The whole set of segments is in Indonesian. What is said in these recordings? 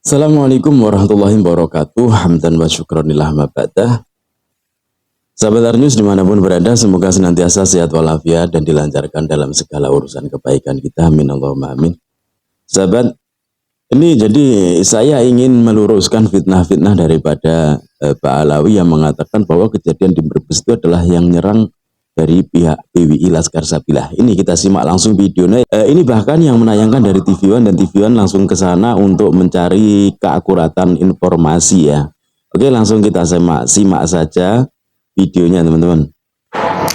Assalamualaikum warahmatullahi wabarakatuh. Hamdan wa syukronillah ma ba'dah. Sahabat Arnews dimanapun berada, semoga senantiasa sehat walafiat dan dilancarkan dalam segala urusan kebaikan kita. Amin Allahumma amin. Sahabat, ini jadi saya ingin meluruskan fitnah-fitnah daripada Pak Alawi yang mengatakan bahwa kejadian di Brebes itu adalah yang nyerang dari pihak PWI Laskar Sabilah. Ini kita simak langsung videonya. Ini bahkan yang menayangkan dari TV One, dan TV One langsung ke sana untuk mencari keakuratan informasi ya. Oke, langsung kita simak saja videonya teman-teman.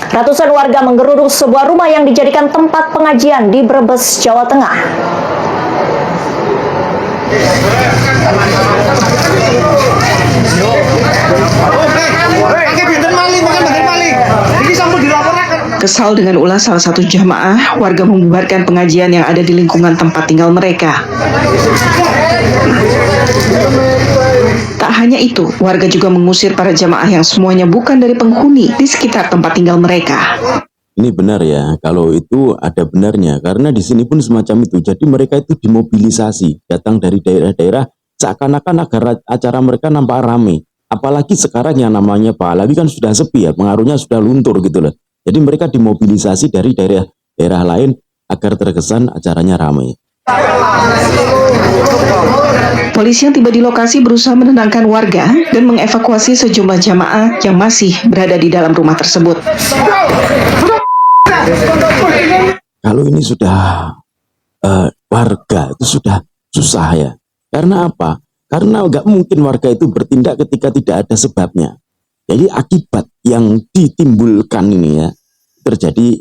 Ratusan warga menggeruduk sebuah rumah yang dijadikan tempat pengajian di Brebes, Jawa Tengah. Kesal dengan ulah salah satu jamaah, warga membubarkan pengajian yang ada di lingkungan tempat tinggal mereka. Tak hanya itu, warga juga mengusir para jamaah yang semuanya bukan dari penghuni di sekitar tempat tinggal mereka. Ini benar ya, kalau itu ada benarnya, karena di sini pun semacam itu. Jadi mereka itu dimobilisasi, datang dari daerah-daerah, seakan-akan agar acara mereka nampak ramai. Apalagi sekarang yang namanya Pak Alawi kan sudah sepi ya, pengaruhnya sudah luntur gitu loh. Jadi mereka dimobilisasi dari daerah lain agar terkesan acaranya ramai. Polisi yang tiba di lokasi berusaha menenangkan warga dan mengevakuasi sejumlah jamaah yang masih berada di dalam rumah tersebut. Kalau ini sudah warga itu sudah susah ya. Karena apa? Karena nggak mungkin warga itu bertindak ketika tidak ada sebabnya. Jadi akibat yang ditimbulkan ini ya, terjadi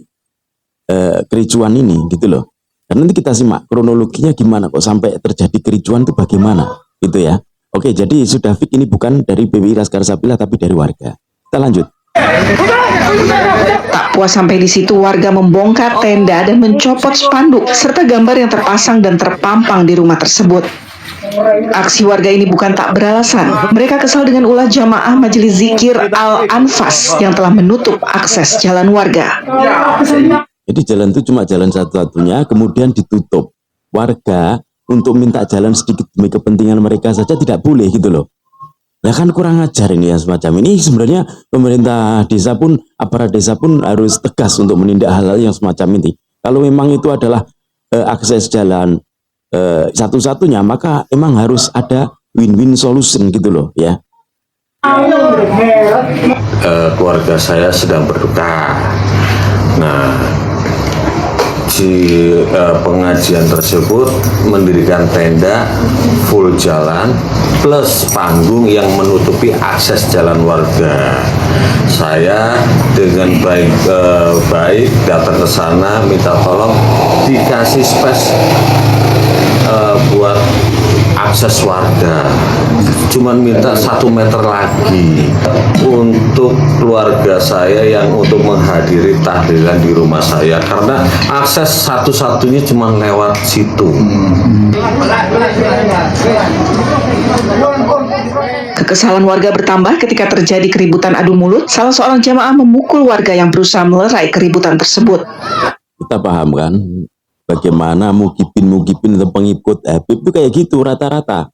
kericuan ini gitu loh. Dan nanti kita simak kronologinya gimana kok sampai terjadi kericuan itu bagaimana gitu ya. Oke, jadi sudah fix ini bukan dari PWI Laskar Sabilah tapi dari warga. Kita lanjut. Tak puas sampai di situ, warga membongkar tenda dan mencopot spanduk serta gambar yang terpasang dan terpampang di rumah tersebut. Aksi warga ini bukan tak beralasan. Mereka kesal dengan ulah jamaah Majelis Zikir Al-Anfas yang telah menutup akses jalan warga. Jadi jalan itu cuma jalan satu-satunya, kemudian ditutup. Warga untuk minta jalan sedikit demi kepentingan mereka saja tidak boleh gitu loh. Ya kan kurang ajar ini ya semacam ini. Sebenarnya pemerintah desa pun, aparat desa pun harus tegas untuk menindak hal-hal yang semacam ini. Kalau memang itu adalah akses jalan satu-satunya, maka emang harus ada win-win solution gitu loh ya. Keluarga saya sedang berduka. Nah, di pengajian tersebut mendirikan tenda full jalan plus panggung yang menutupi akses jalan warga. Saya dengan baik datang ke sana minta tolong dikasih space buat akses warga. Cuman minta 1 meter lagi untuk keluarga saya yang untuk menghadiri tahlilan di rumah saya, karena akses satu-satunya cuma lewat situ. Kekesalan warga bertambah ketika terjadi keributan adu mulut. Salah seorang jamaah memukul warga yang berusaha melerai keributan tersebut. Kita paham kan bagaimana mukibin atau pengikut Habib itu kayak gitu rata-rata.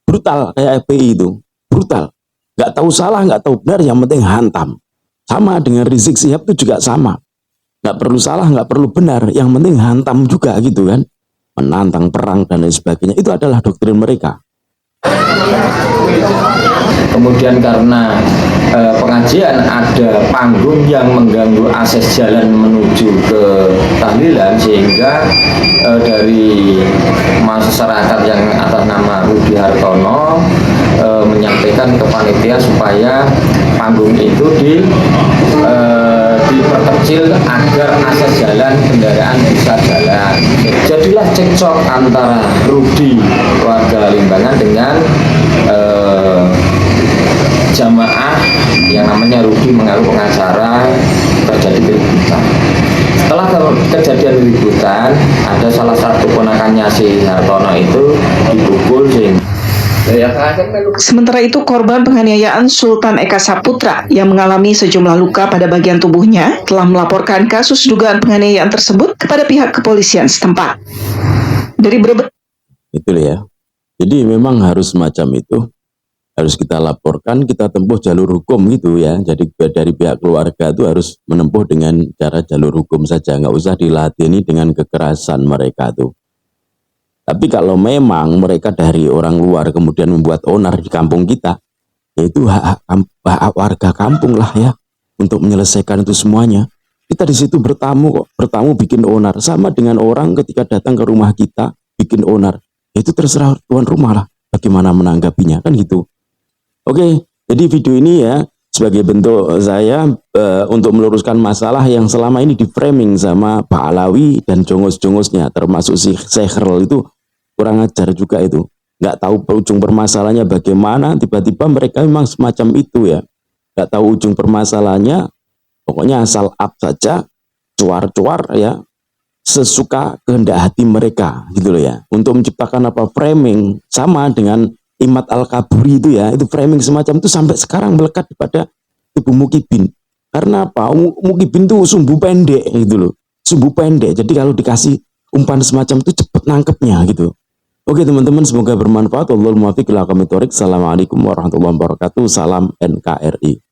Brutal kayak FPI itu, brutal. Nggak tahu salah, nggak tahu benar, yang penting hantam. Sama dengan Rizik Syihab itu juga sama. Nggak perlu salah, nggak perlu benar, yang penting hantam juga gitu kan. Menantang perang dan lain sebagainya, itu adalah doktrin mereka. Kemudian karena pengajian ada panggung yang mengganggu akses jalan menuju ke tahlilan, sehingga dari masyarakat yang atas nama Rudi Hartono menyampaikan ke panitia supaya panggung itu diperkecil agar akses jalan kendaraan bisa jalan. Jadilah cekcok antara Rudi warga Limbangan dengan jamaah yang namanya Rudi mengaku pengacara. Terjadi keributan. Setelah kejadian keributan, ada salah satu ponakannya si Hartono itu dipukul sehingga Sementara itu, korban penganiayaan Sultan Eka Saputra yang mengalami sejumlah luka pada bagian tubuhnya telah melaporkan kasus dugaan penganiayaan tersebut kepada pihak kepolisian setempat. Dari Brebes. Itu ya. Jadi memang harus semacam itu, harus kita laporkan, kita tempuh jalur hukum gitu ya. Jadi dari pihak keluarga itu harus menempuh dengan cara jalur hukum saja, nggak usah diladeni dengan kekerasan mereka tuh. Tapi kalau memang mereka dari orang luar kemudian membuat onar di kampung kita, yaitu hak warga kampung lah ya untuk menyelesaikan itu semuanya. Kita di situ bertamu kok, bertamu bikin onar, sama dengan orang ketika datang ke rumah kita bikin onar, itu terserah tuan rumah lah bagaimana menanggapinya kan gitu. Oke, jadi video ini ya sebagai bentuk saya untuk meluruskan masalah yang selama ini di framing sama Pak Alawi dan jongos-jongosnya, termasuk si Sekhrel itu kurang ajar juga itu. Nggak tahu ujung permasalahannya bagaimana, tiba-tiba mereka memang semacam itu ya. Nggak tahu ujung permasalahannya, pokoknya asal up saja, cuar-cuar ya, sesuka kehendak hati mereka gitu loh ya. Untuk menciptakan apa framing sama dengan Imad Al-Kaburi itu ya, itu framing semacam itu sampai sekarang melekat pada tubuh Mukibin. Karena apa? Mukibin itu sumbu pendek gitu loh, sumbu pendek. Jadi kalau dikasih umpan semacam itu cepet nangkepnya gitu. Oke teman-teman, semoga bermanfaat. Wallahul muwaffiq ila aqwamit thoriq. Assalamualaikum warahmatullahi wabarakatuh. Salam NKRI.